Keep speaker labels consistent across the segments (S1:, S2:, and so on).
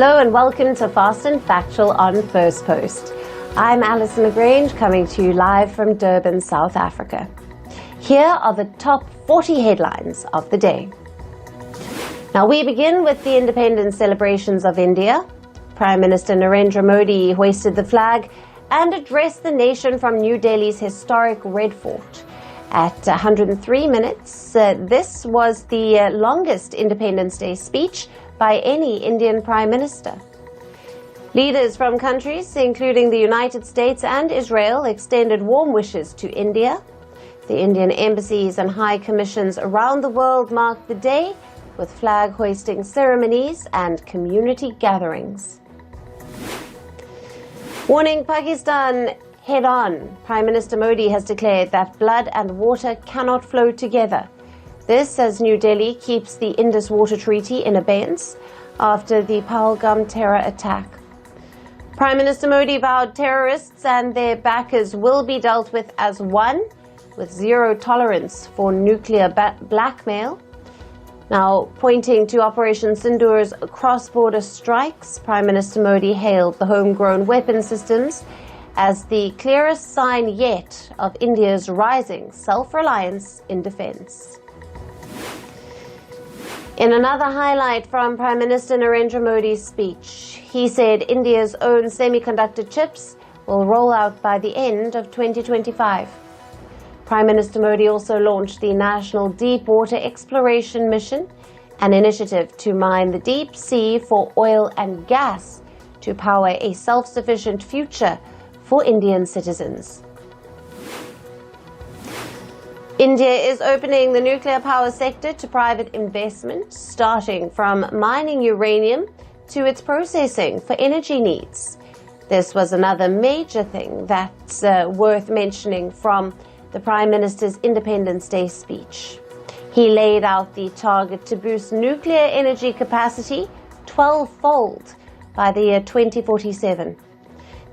S1: Hello and welcome to Fast and Factual on Firstpost. I'm Alison LaGrange coming to you live from Durban, South Africa. Here are the top 40 headlines of the day. Now we begin with the independence celebrations of India. Prime Minister Narendra Modi hoisted the flag and addressed the nation from New Delhi's historic Red Fort. At 103 minutes, this was the longest Independence Day speech by any Indian Prime Minister. Leaders from countries, including the United States and Israel, extended warm wishes to India. The Indian embassies and high commissions around the world marked the day with flag-hoisting ceremonies and community gatherings. Warning Pakistan head-on. Prime Minister Modi has declared that blood and water cannot flow together. This as New Delhi keeps the Indus Water Treaty in abeyance after the Pahalgam terror attack. Prime Minister Modi vowed terrorists and their backers will be dealt with as one, with zero tolerance for nuclear blackmail. Now, pointing to Operation Sindoor's cross-border strikes, Prime Minister Modi hailed the homegrown weapon systems as the clearest sign yet of India's rising self-reliance in defense. In another highlight from Prime Minister Narendra Modi's speech, he said India's own semiconductor chips will roll out by the end of 2025. Prime Minister Modi also launched the National Deep Water Exploration Mission, an initiative to mine the deep sea for oil and gas to power a self-sufficient future for Indian citizens. India is opening the nuclear power sector to private investment, starting from mining uranium to its processing for energy needs. This was another major thing that's worth mentioning from the Prime Minister's Independence Day speech. He laid out the target to boost nuclear energy capacity 12-fold by the year 2047,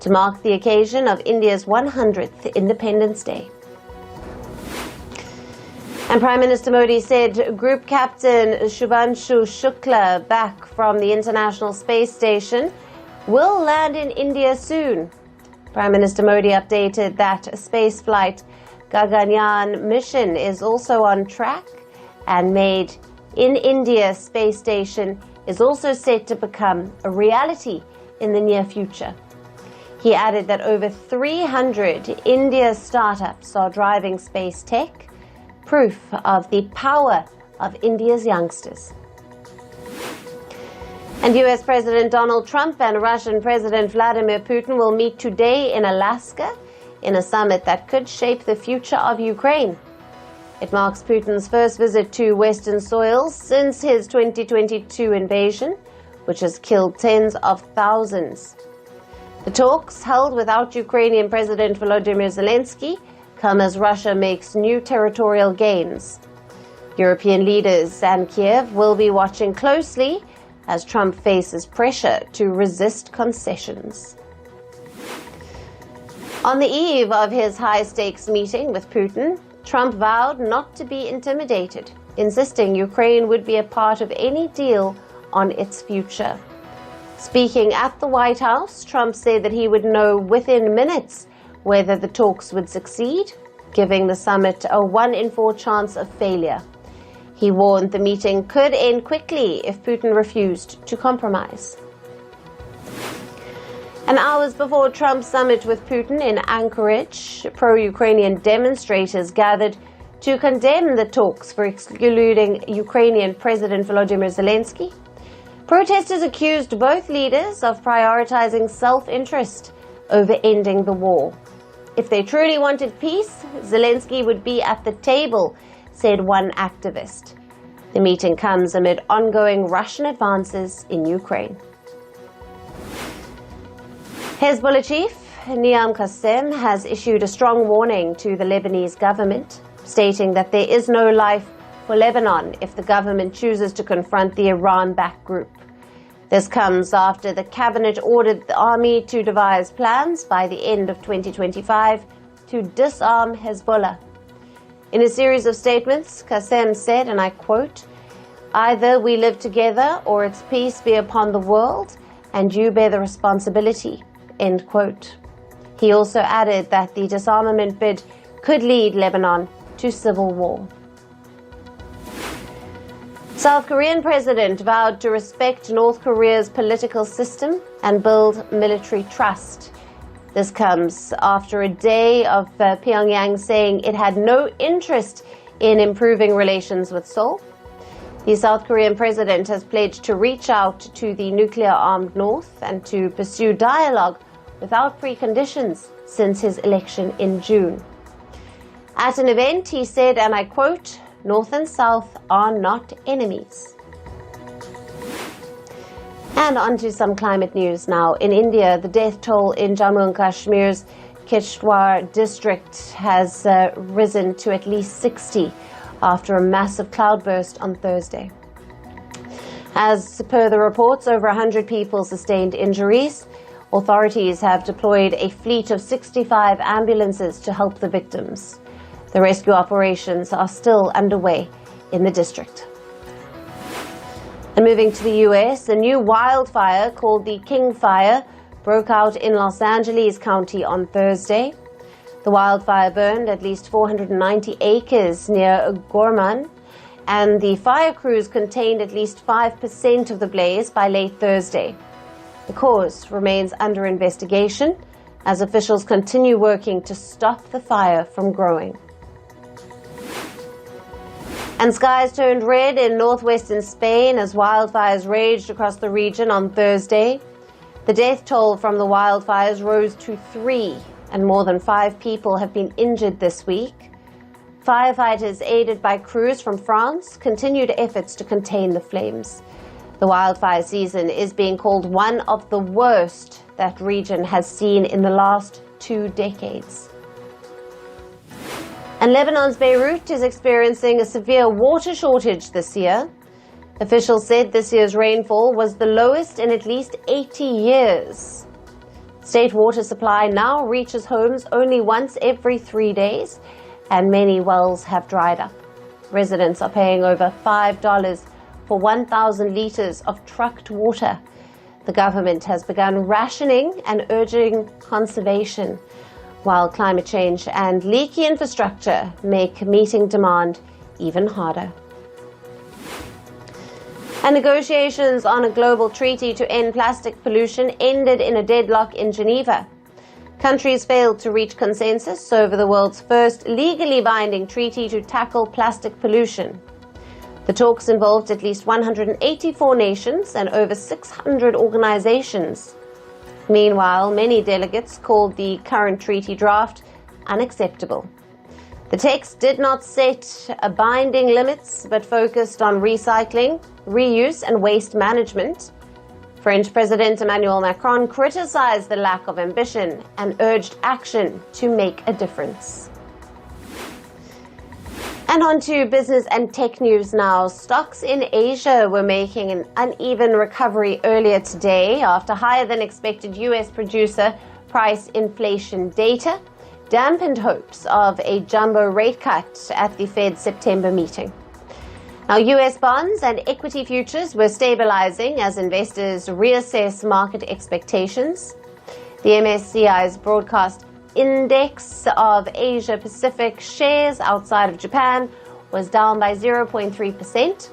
S1: to mark the occasion of India's 100th Independence Day. And Prime Minister Modi said Group Captain Shubhanshu Shukla, back from the International Space Station, will land in India soon. Prime Minister Modi updated that spaceflight Gaganyaan mission is also on track, and Made in India Space Station is also set to become a reality in the near future. He added that over 300 India startups are driving space tech, proof of the power of India's youngsters. And US President Donald Trump and Russian President Vladimir Putin will meet today in Alaska in a summit that could shape the future of Ukraine. It marks Putin's first visit to Western soils since his 2022 invasion, which has killed tens of thousands. The talks, held without Ukrainian President Volodymyr Zelensky, come as Russia makes new territorial gains. European leaders and Kiev will be watching closely as Trump faces pressure to resist concessions. On the eve of his high-stakes meeting with Putin, Trump vowed not to be intimidated, insisting Ukraine would be a part of any deal on its future. Speaking at the White House, Trump said that he would know within minutes whether the talks would succeed, giving the summit a 1 in 4 chance of failure. He warned the meeting could end quickly if Putin refused to compromise. And hours before Trump's summit with Putin in Anchorage, pro-Ukrainian demonstrators gathered to condemn the talks for excluding Ukrainian President Volodymyr Zelensky. Protesters accused both leaders of prioritizing self-interest over ending the war. If they truly wanted peace, Zelensky would be at the table, said one activist. The meeting comes amid ongoing Russian advances in Ukraine. Hezbollah chief Niam Qasem has issued a strong warning to the Lebanese government, stating that there is no life for Lebanon if the government chooses to confront the Iran-backed group. This comes after the cabinet ordered the army to devise plans by the end of 2025 to disarm Hezbollah. In a series of statements, Qasem said, and I quote, "Either we live together or its peace be upon the world, and you bear the responsibility, end quote. He also added that the disarmament bid could lead Lebanon to civil war. South Korean president vowed to respect North Korea's political system and build military trust. This comes after a day of Pyongyang saying it had no interest in improving relations with Seoul. The South Korean president has pledged to reach out to the nuclear-armed North and to pursue dialogue without preconditions since his election in June. At an event, he said, and I quote, "North and South are not enemies." And on to some climate news now. In India, the death toll in Jammu and Kashmir's Kishtwar district has risen to at least 60 after a massive cloudburst on Thursday. As per the reports, over 100 people sustained injuries. Authorities have deployed a fleet of 65 ambulances to help the victims. The rescue operations are still underway in the district. And moving to the U.S., a new wildfire called the King Fire broke out in Los Angeles County on Thursday. The wildfire burned at least 490 acres near Gorman, and the fire crews contained at least 5% of the blaze by late Thursday. The cause remains under investigation as officials continue working to stop the fire from growing. And skies turned red in northwestern Spain as wildfires raged across the region on Thursday. The death toll from the wildfires rose to 3, and more than 5 people have been injured this week. Firefighters, aided by crews from France, continued efforts to contain the flames. The wildfire season is being called one of the worst that region has seen in the last 2 decades. And Lebanon's Beirut is experiencing a severe water shortage this year. Officials said this year's rainfall was the lowest in at least 80 years. State water supply now reaches homes only once every 3 days, and many wells have dried up. Residents are paying over $5 for 1,000 liters of trucked water. The government has begun rationing and urging conservation, while climate change and leaky infrastructure make meeting demand even harder. And negotiations on a global treaty to end plastic pollution ended in a deadlock in Geneva. Countries failed to reach consensus over the world's first legally binding treaty to tackle plastic pollution. The talks involved at least 184 nations and over 600 organizations. Meanwhile, many delegates called the current treaty draft unacceptable. The text did not set binding limits, but focused on recycling, reuse, and waste management. French President Emmanuel Macron criticized the lack of ambition and urged action to make a difference. And on to business and tech news now. Stocks in Asia were making an uneven recovery earlier today after higher than expected U.S. producer price inflation data dampened hopes of a jumbo rate cut at the Fed's September meeting. Now, U.S. bonds and equity futures were stabilizing as investors reassess market expectations. The MSCI's broadcast index of Asia-Pacific shares outside of Japan was down by 0.3%,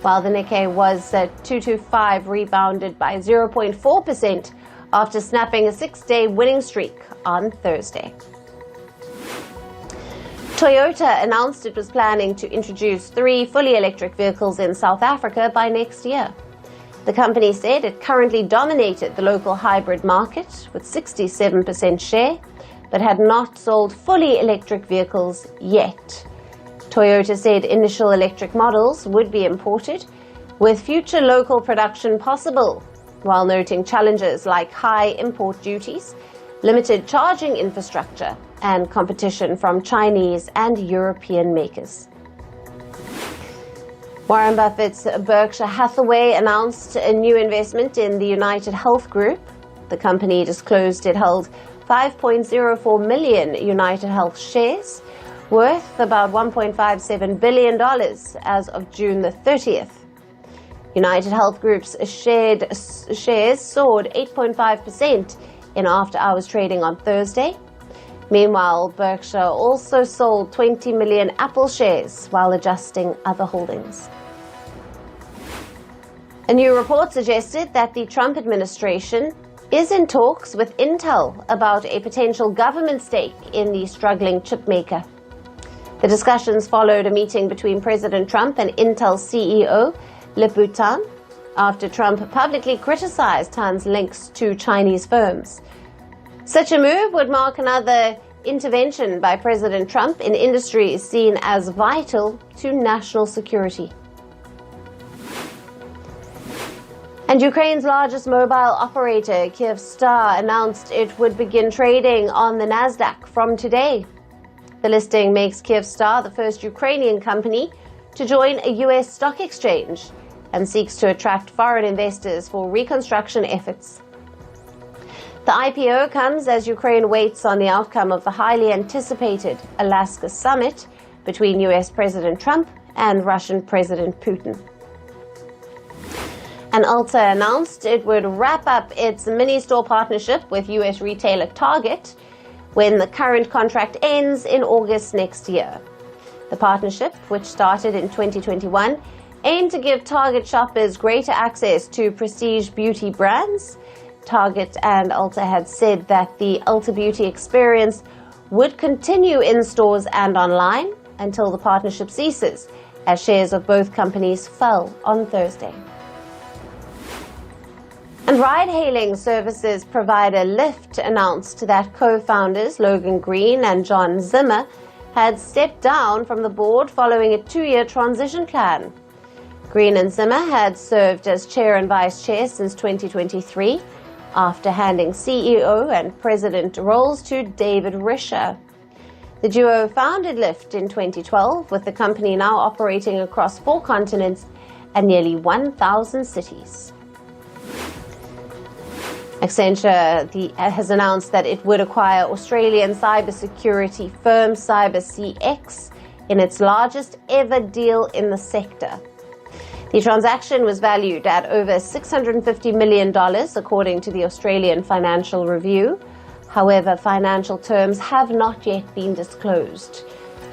S1: while the Nikkei was 225 rebounded by 0.4% after snapping a 6-day winning streak on Thursday. Toyota announced it was planning to introduce 3 fully electric vehicles in South Africa by next year. The company said it currently dominated the local hybrid market with 67% share, but had not sold fully electric vehicles yet. Toyota said initial electric models would be imported, with future local production possible, while noting challenges like high import duties, limited charging infrastructure, and competition from Chinese and European makers. Warren Buffett's Berkshire Hathaway announced a new investment in the United Health Group. The company disclosed it held 5.04 million United Health shares, worth about $1.57 billion as of June the 30th. United Health Group's shares soared 8.5% in after-hours trading on Thursday. Meanwhile, Berkshire also sold 20 million Apple shares while adjusting other holdings. A new report suggested that the Trump administration is in talks with Intel about a potential government stake in the struggling chip maker. The discussions followed a meeting between President Trump and Intel CEO Lip-Bu after Trump publicly criticized Tan's links to Chinese firms. Such a move would mark another intervention by President Trump in industries seen as vital to national security. And Ukraine's largest mobile operator, Kyivstar, announced it would begin trading on the NASDAQ from today. The listing makes Kyivstar the first Ukrainian company to join a U.S. stock exchange and seeks to attract foreign investors for reconstruction efforts. The IPO comes as Ukraine waits on the outcome of the highly anticipated Alaska summit between U.S. President Trump and Russian President Putin. And Ulta announced it would wrap up its mini-store partnership with U.S. retailer Target when the current contract ends in August next year. The partnership, which started in 2021, aimed to give Target shoppers greater access to prestige beauty brands. Target and Ulta had said that the Ulta Beauty experience would continue in stores and online until the partnership ceases, as shares of both companies fell on Thursday. And ride-hailing services provider Lyft announced that co-founders Logan Green and John Zimmer had stepped down from the board following a 2-year transition plan. Green and Zimmer had served as chair and vice chair since 2023, after handing CEO and president roles to David Risher. The duo founded Lyft in 2012, with the company now operating across 4 continents and nearly 1,000 cities. Accenture has announced that it would acquire Australian cybersecurity firm CyberCX in its largest ever deal in the sector. The transaction was valued at over $650 million, according to the Australian Financial Review. However, financial terms have not yet been disclosed.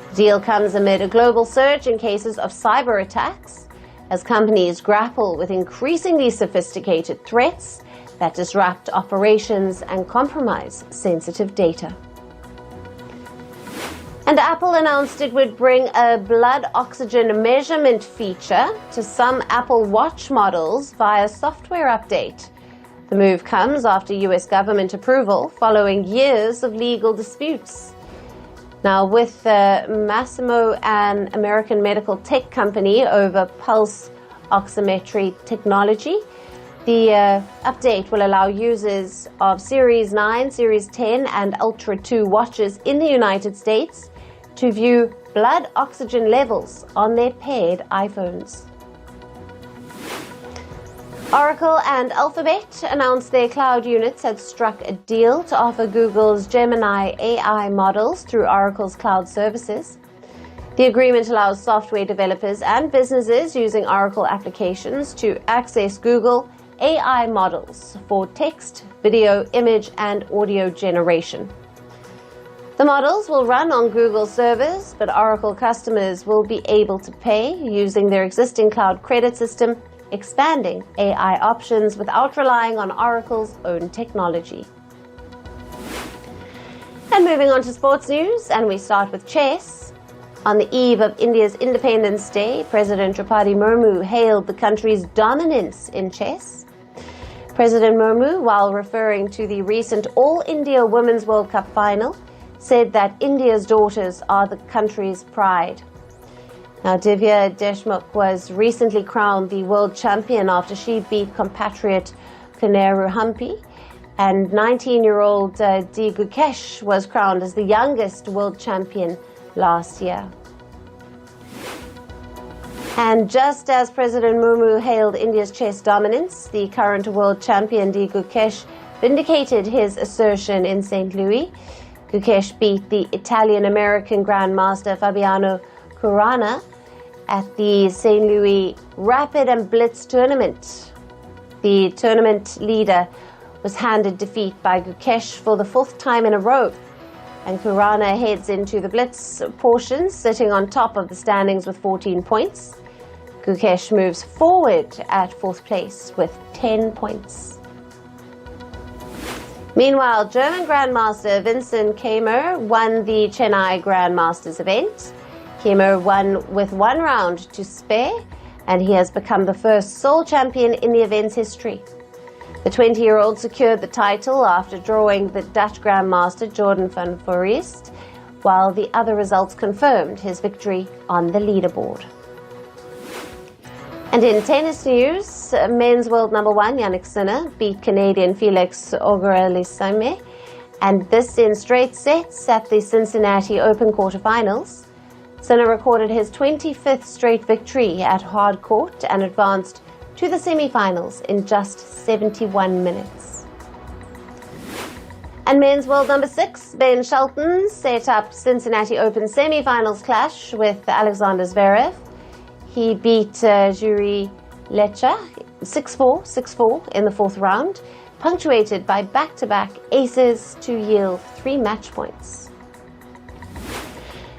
S1: The deal comes amid a global surge in cases of cyber attacks, as companies grapple with increasingly sophisticated threats that disrupt operations and compromise sensitive data. And Apple announced it would bring a blood oxygen measurement feature to some Apple Watch models via software update. The move comes after U.S. government approval following years of legal disputes. Now, with Masimo, an American medical tech company, over pulse oximetry technology, the update will allow users of Series 9, Series 10, and Ultra 2 watches in the United States to view blood oxygen levels on their paired iPhones. Oracle and Alphabet announced their cloud units had struck a deal to offer Google's Gemini AI models through Oracle's cloud services. The agreement allows software developers and businesses using Oracle applications to access Google AI models for text, video, image, and audio generation. The models will run on Google servers, but Oracle customers will be able to pay using their existing cloud credit system, expanding AI options without relying on Oracle's own technology. And moving on to sports news, and we start with chess. On the eve of India's Independence Day, President Droupadi Murmu hailed the country's dominance in chess. President Murmu, while referring to the recent All India Women's World Cup final, said that India's daughters are the country's pride. Now, Divya Deshmukh was recently crowned the world champion after she beat compatriot Koneru Humpy, and 19-year-old Gukesh was crowned as the youngest world champion last year. And just as President Murmu hailed India's chess dominance, the current world champion Gukesh vindicated his assertion in St. Louis. Gukesh beat the Italian-American Grandmaster Fabiano Caruana at the St. Louis Rapid and Blitz tournament. The tournament leader was handed defeat by Gukesh for the 4th time in a row, and Kurana heads into the Blitz portion sitting on top of the standings with 14 points. Gukesh moves forward at 4th place with 10 points. Meanwhile, German Grandmaster Vincent Keymer won the Chennai Grandmasters event. Keymer won with 1 round to spare, and he has become the first sole champion in the event's history. The 20-year-old secured the title after drawing the Dutch Grandmaster Jordan van Foreest, while the other results confirmed his victory on the leaderboard. And in tennis news, men's world number 1 Jannik Sinner beat Canadian Felix Auger-Aliassime, and this in straight sets at the Cincinnati Open quarterfinals. Sinner recorded his 25th straight victory at hard court and advanced to the semifinals in just 71 minutes. And men's world number 6 Ben Shelton set up Cincinnati Open semifinals clash with Alexander Zverev. He beat Jiri Lecha 6-4, 6-4 in the 4th round, punctuated by back-to-back aces to yield 3 match points.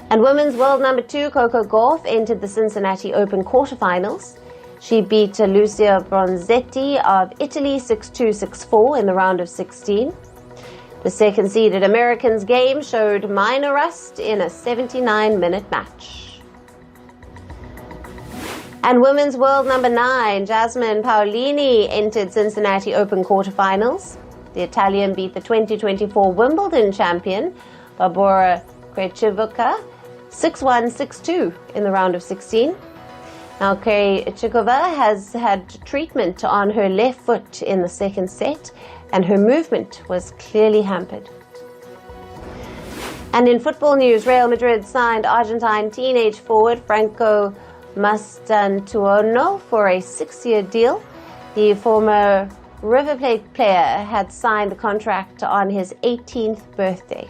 S1: And women's world number 2 Coco Gauff entered the Cincinnati Open quarterfinals. She beat Lucia Bronzetti of Italy 6-2, 6-4 in the round of 16. The second-seeded Americans' game showed minor rust in a 79-minute match. And women's world number 9, Jasmine Paolini, entered Cincinnati Open quarterfinals. The Italian beat the 2024 Wimbledon champion, Barbora Krejcikova, 6-1, 6-2 in the round of 16. Now, Krejcikova has had treatment on her left foot in the 2nd set, and her movement was clearly hampered. And in football news, Real Madrid signed Argentine teenage forward Franco Mastantuono for a 6-year deal. The former River Plate player had signed the contract on his 18th birthday.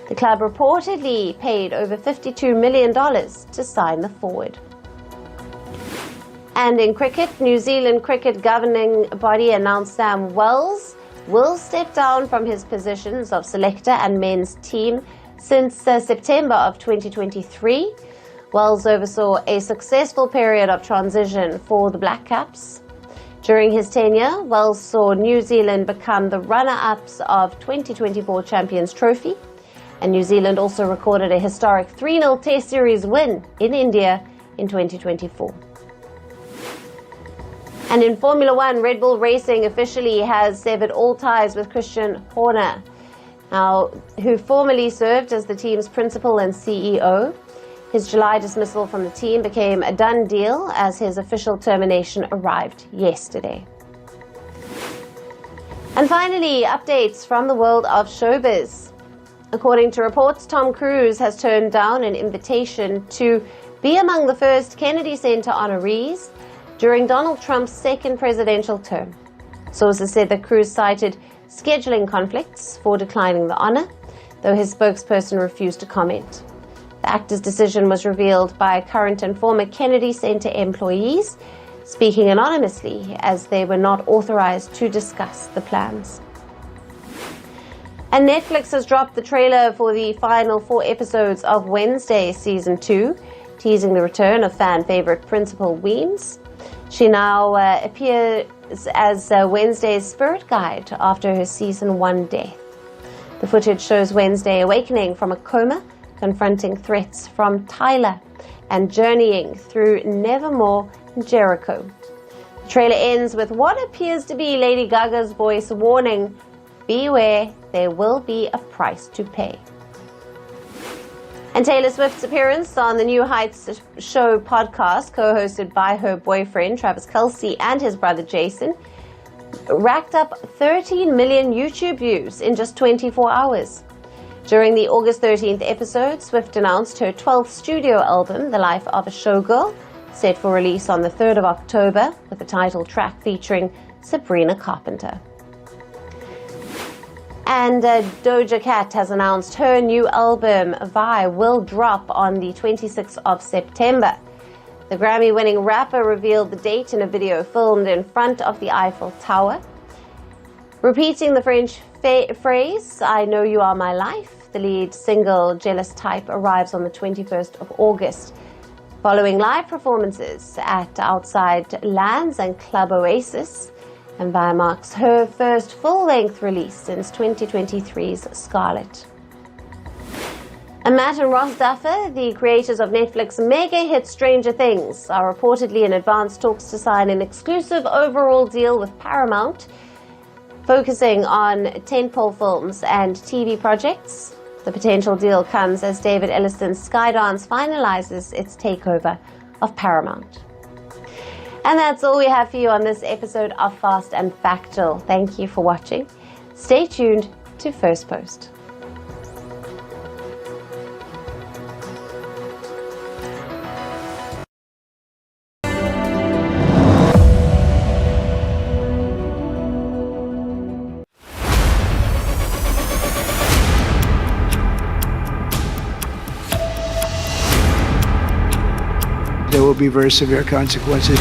S1: The club reportedly paid over $52 million to sign the forward. And in cricket, New Zealand cricket governing body announced Sam Wells will step down from his positions of selector and men's team since September of 2023. Wells oversaw a successful period of transition for the Black Caps. During his tenure, Wells saw New Zealand become the runner-ups of 2024 Champions Trophy, and New Zealand also recorded a historic 3-0 Test Series win in India in 2024. And in Formula One, Red Bull Racing officially has severed all ties with Christian Horner, who formerly served as the team's principal and CEO. His July dismissal from the team became a done deal as his official termination arrived yesterday. And finally, updates from the world of showbiz. According to reports, Tom Cruise has turned down an invitation to be among the first Kennedy Center honorees during Donald Trump's 2nd presidential term. Sources said that Cruise cited scheduling conflicts for declining the honor, though his spokesperson refused to comment. The actor's decision was revealed by current and former Kennedy Center employees, speaking anonymously as they were not authorized to discuss the plans. And Netflix has dropped the trailer for the final 4 episodes of Wednesday Season 2, teasing the return of fan favorite Principal Weems. She now appears as Wednesday's spirit guide after her Season 1 death. The footage shows Wednesday awakening from a coma, confronting threats from Tyler, and journeying through Nevermore Jericho. The trailer ends with what appears to be Lady Gaga's voice warning, "Beware, there will be a price to pay." And Taylor Swift's appearance on the New Heights show podcast, co-hosted by her boyfriend Travis Kelce and his brother Jason, racked up 13 million YouTube views in just 24 hours. During the August 13th episode, Swift announced her 12th studio album, The Life of a Showgirl, set for release on the 3rd of October, with a title track featuring Sabrina Carpenter. And Doja Cat has announced her new album, Vows, will drop on the 26th of September. The Grammy-winning rapper revealed the date in a video filmed in front of the Eiffel Tower. Repeating the French phrase, "I know you are my life," the lead single Jealous Type arrives on the 21st of August, following live performances at Outside Lands and Club Oasis. And Via marks her first full-length release since 2023's Scarlet. And Matt and Ross Duffer, the creators of Netflix mega hit Stranger Things, are reportedly in advanced talks to sign an exclusive overall deal with Paramount, focusing on tentpole films and TV projects. The potential deal comes as David Elliston's Skydance finalizes its takeover of Paramount. And that's all we have for you on this episode of Fast and Factual. Thank you for watching. Stay tuned to First Post.
S2: There will be very severe consequences.